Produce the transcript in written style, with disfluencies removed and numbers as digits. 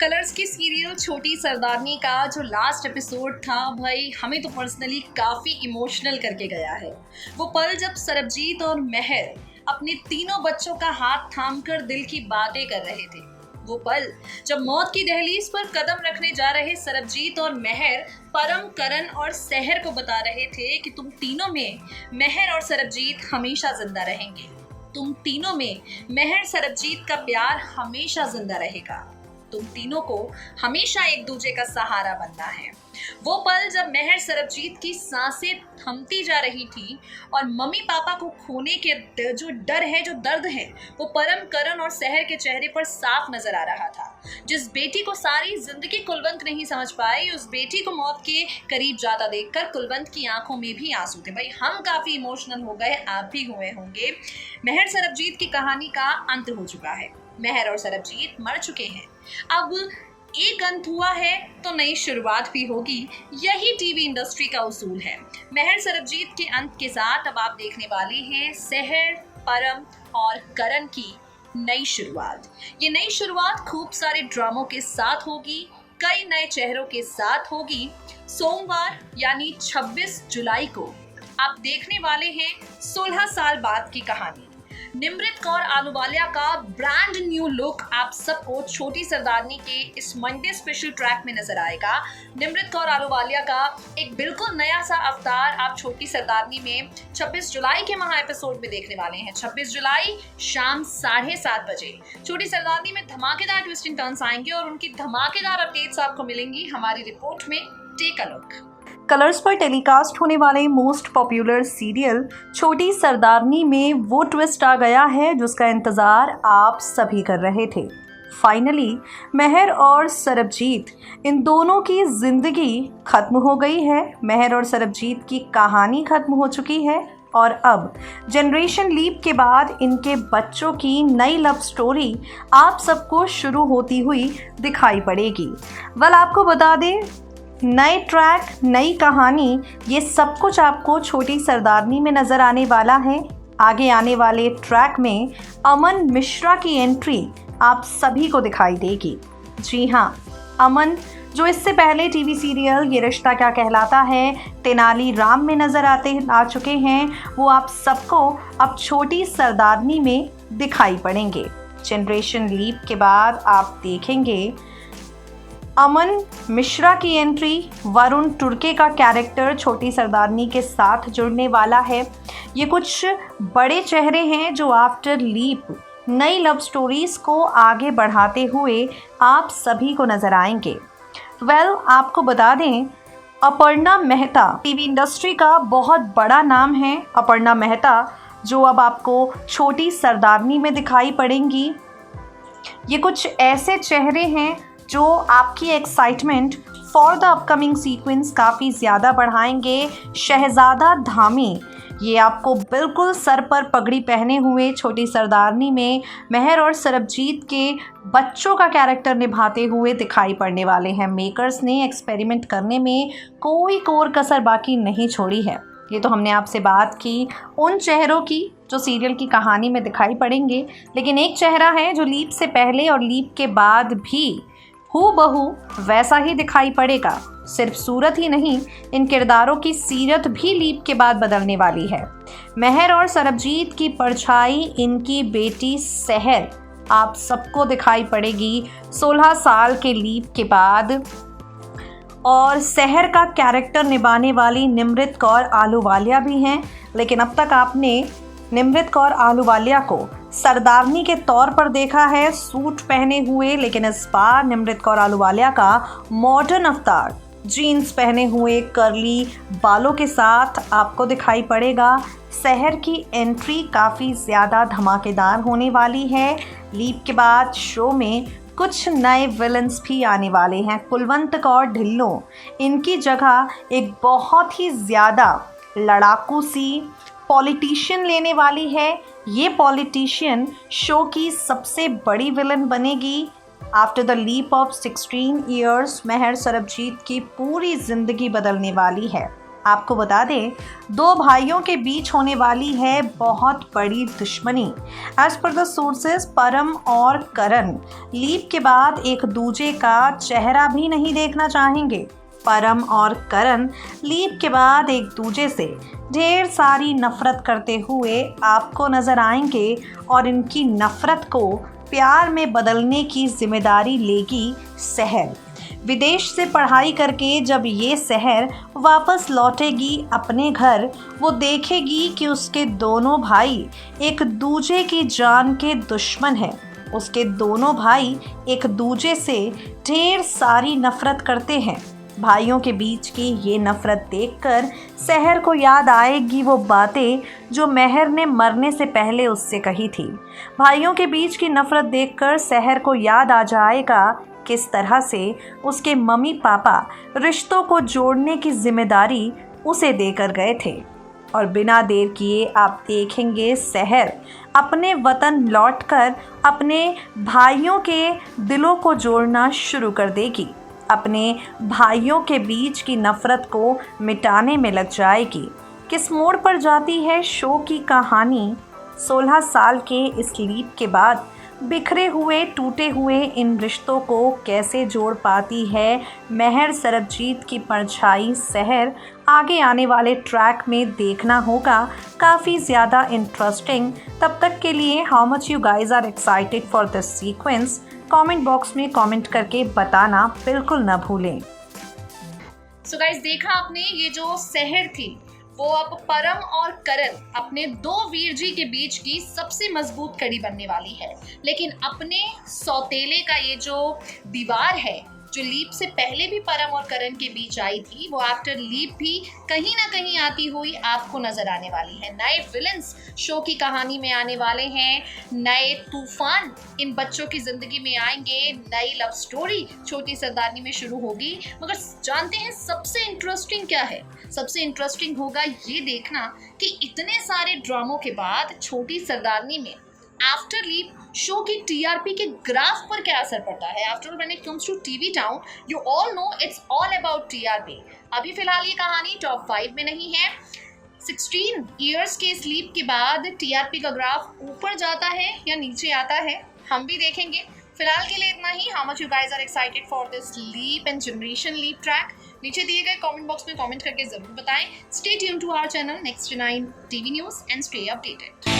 Colours की serial छोटी सरदारनी का जो लास्ट एपिसोड था भाई, हमें तो पर्सनली काफ़ी इमोशनल करके गया है। वो पल जब सरबजीत और महर अपने तीनों बच्चों का हाथ थामकर दिल की बातें कर रहे थे। वो पल जब मौत की दहलीज पर कदम रखने जा रहे सरबजीत और महर परम, करण और सहर को बता रहे थे कि तुम तीनों में महर और सरबजीत हमेशा जिंदा रहेंगे। तुम तीनों में महर सरबजीत का प्यार हमेशा जिंदा रहेगा। तुम तीनों को हमेशा एक दूसरे का सहारा बनना है। वो पल जब महर सरबजीत की सांसें थमती जा रही थी और मम्मी पापा को खोने के जो डर है, जो दर्द है, वो परम, करण और सहर के चेहरे पर साफ नजर आ रहा था। जिस बेटी को सारी जिंदगी कुलवंत नहीं समझ पाई, उस बेटी को मौत के करीब जाता देखकर कुलवंत की आंखों में भी आंसू थे। भाई, हम काफी इमोशनल हो गए, आप भी हुए होंगे। महर सरबजीत की कहानी का अंत हो चुका है। महर और सरबजीत मर चुके हैं। अब एक अंत हुआ है तो नई शुरुआत भी होगी। यही टीवी इंडस्ट्री का उसूल है। महर सरबजीत के अंत के साथ अब आप देखने वाले हैं सहर, परम और करण की नई शुरुआत। ये नई शुरुआत खूब सारे ड्रामों के साथ होगी, कई नए चेहरों के साथ होगी। सोमवार यानी 26 जुलाई को आप देखने वाले हैं 16 साल बाद की कहानी। निमृत कौर आलूवालिया का ब्रांड न्यू लुक आप सबको छोटी सरदारनी के इस मंडे स्पेशल ट्रैक में नजर आएगा। निमृत कौर आलूवालिया का एक बिल्कुल नया सा अवतार आप छोटी सरदारनी में 26 जुलाई के महा एपिसोड में देखने वाले हैं। 26 जुलाई शाम 7:30 बजे छोटी सरदारनी में धमाकेदार ट्विस्टिंग टर्न्स आएंगे और उनकी धमाकेदार अपडेट्स आपको मिलेंगी हमारी रिपोर्ट में। Take a look. कलर्स पर टेलीकास्ट होने वाले मोस्ट पॉपुलर सीरियल छोटी सरदारनी में वो ट्विस्ट आ गया है जिसका इंतज़ार आप सभी कर रहे थे। फाइनली महर और सरबजीत, इन दोनों की ज़िंदगी ख़त्म हो गई है। महर और सरबजीत की कहानी ख़त्म हो चुकी है और अब जनरेशन लीप के बाद इनके बच्चों की नई लव स्टोरी आप सबको शुरू होती हुई दिखाई पड़ेगी। आपको बता दें, नए ट्रैक, नई कहानी, ये सब कुछ आपको छोटी सरदारनी में नज़र आने वाला है। आगे आने वाले ट्रैक में अमन मिश्रा की एंट्री आप सभी को दिखाई देगी। जी हाँ, अमन जो इससे पहले टीवी सीरियल ये रिश्ता क्या कहलाता है, तेनाली राम में नज़र आ चुके हैं, वो आप सबको अब छोटी सरदारनी में दिखाई पड़ेंगे। जनरेशन लीप के बाद आप देखेंगे अमन मिश्रा की एंट्री, वरुण टुर्के का कैरेक्टर छोटी सरदारनी के साथ जुड़ने वाला है। ये कुछ बड़े चेहरे हैं जो आफ्टर लीप नई लव स्टोरीज़ को आगे बढ़ाते हुए आप सभी को नज़र आएंगे। आपको बता दें, अपर्णा मेहता टीवी इंडस्ट्री का बहुत बड़ा नाम है। अपर्णा मेहता जो अब आपको छोटी सरदारनी में दिखाई पड़ेंगी। ये कुछ ऐसे चेहरे हैं जो आपकी excitement for the upcoming sequence काफ़ी ज़्यादा बढ़ाएंगे। शहजादा धामी, ये आपको बिल्कुल सर पर पगड़ी पहने हुए छोटी सरदारनी में महर और सरबजीत के बच्चों का कैरेक्टर निभाते हुए दिखाई पड़ने वाले हैं। मेकर्स ने एक्सपेरिमेंट करने में कोई कोर कसर बाकी नहीं छोड़ी है। ये तो हमने आपसे बात की उन चेहरों की जो सीरियल की कहानी में दिखाई पड़ेंगे, लेकिन एक चेहरा है जो लीप से पहले और लीप के बाद भी हूबहू वैसा ही दिखाई पड़ेगा। सिर्फ सूरत ही नहीं, इन किरदारों की सीरत भी लीप के बाद बदलने वाली है। महर और सरबजीत की परछाई इनकी बेटी सहर आप सबको दिखाई पड़ेगी 16 साल के लीप के बाद। और सहर का कैरेक्टर निभाने वाली निमृत कौर आलूवालिया भी हैं, लेकिन अब तक आपने निमृत कौर आलूवालिया को सरदारनी के तौर पर देखा है सूट पहने हुए, लेकिन इस बार निमृत कौर आलूवालिया का मॉडर्न अवतार जीन्स पहने हुए कर्ली बालों के साथ आपको दिखाई पड़ेगा। सहर की एंट्री काफ़ी ज़्यादा धमाकेदार होने वाली है। लीप के बाद शो में कुछ नए विलन्स भी आने वाले हैं। कुलवंत कौर ढिल्लों, इनकी जगह एक बहुत ही ज़्यादा लड़ाकू सी पॉलिटिशियन लेने वाली है। ये पॉलिटिशियन शो की सबसे बड़ी विलन बनेगी। After the leap of 16 years Mehar Sarabjit की पूरी ज़िंदगी बदलने वाली है। आपको बता दें, दो भाइयों के बीच होने वाली है बहुत बड़ी दुश्मनी। एज पर द सोर्सेस, परम और करण लीप के बाद एक दूजे का चेहरा भी नहीं देखना चाहेंगे। परम और करण लीप के बाद एक दूजे से ढेर सारी नफरत करते हुए आपको नजर आएंगे और इनकी नफरत को प्यार में बदलने की जिम्मेदारी लेगी शहर। विदेश से पढ़ाई करके जब ये शहर वापस लौटेगी अपने घर, वो देखेगी कि उसके दोनों भाई एक दूजे की जान के दुश्मन हैं। उसके दोनों भाई एक दूजे से ढेर सारी नफरत करते हैं। भाइयों के बीच की ये नफरत देखकर शहर को याद आएगी वो बातें जो मेहर ने मरने से पहले उससे कही थी। भाइयों के बीच की नफरत देखकर शहर को याद आ जाएगा किस तरह से उसके मम्मी पापा रिश्तों को जोड़ने की जिम्मेदारी उसे देकर गए थे। और बिना देर किए आप देखेंगे शहर अपने वतन लौटकर अपने भाइयों के दिलों को जोड़ना शुरू कर देगी, अपने भाइयों के बीच की नफरत को मिटाने में लग जाएगी। किस मोड़ पर जाती है शो की कहानी? 16 साल के इस लीप के बाद बिखरे हुए टूटे हुए इन रिश्तों को कैसे जोड़ पाती है मेहर सरबजीत की परछाई शहर? आगे आने वाले ट्रैक में देखना होगा, काफ़ी ज़्यादा इंटरेस्टिंग। तब तक के लिए how much you guys are excited for this sequence, comment box में कमेंट करके बताना बिल्कुल ना भूलें। सो गाइस, देखा आपने, ये जो शहर थी वो अब परम और करण अपने दो वीर जी के बीच की सबसे मजबूत कड़ी बनने वाली है। लेकिन अपने सौतेले का ये जो दीवार है, जो लीप से पहले भी परम और करण के बीच आई थी, वो आफ्टर लीप भी कहीं ना कहीं आती हुई आपको नजर आने वाली है। नए विलन्स शो की कहानी में आने वाले हैं, नए तूफान इन बच्चों की जिंदगी में आएंगे, नई लव स्टोरी छोटी सरदारनी में शुरू होगी। मगर जानते हैं सबसे इंटरेस्टिंग क्या है? सबसे इंटरेस्टिंग होगा ये देखना कि इतने सारे ड्रामों के बाद छोटी सरदारनी में आफ्टर लीप शो की टीआरपी के ग्राफ पर क्या असर पड़ता है। After all when it comes to TV town, you all know it's all about TRP. अभी फिलहाल ये कहानी टॉप 5 में नहीं है। 16 इयर्स के स्लीप के बाद टीआरपी का ग्राफ ऊपर जाता है या नीचे आता है, हम भी देखेंगे। फिलहाल के लिए इतना ही। How much you guys are excited for this leap and generation leap track? नीचे दिए गए कमेंट बॉक्स में कमेंट करके जरूर बताएं। Stay tune to our channel next 9 TV news and stay updated.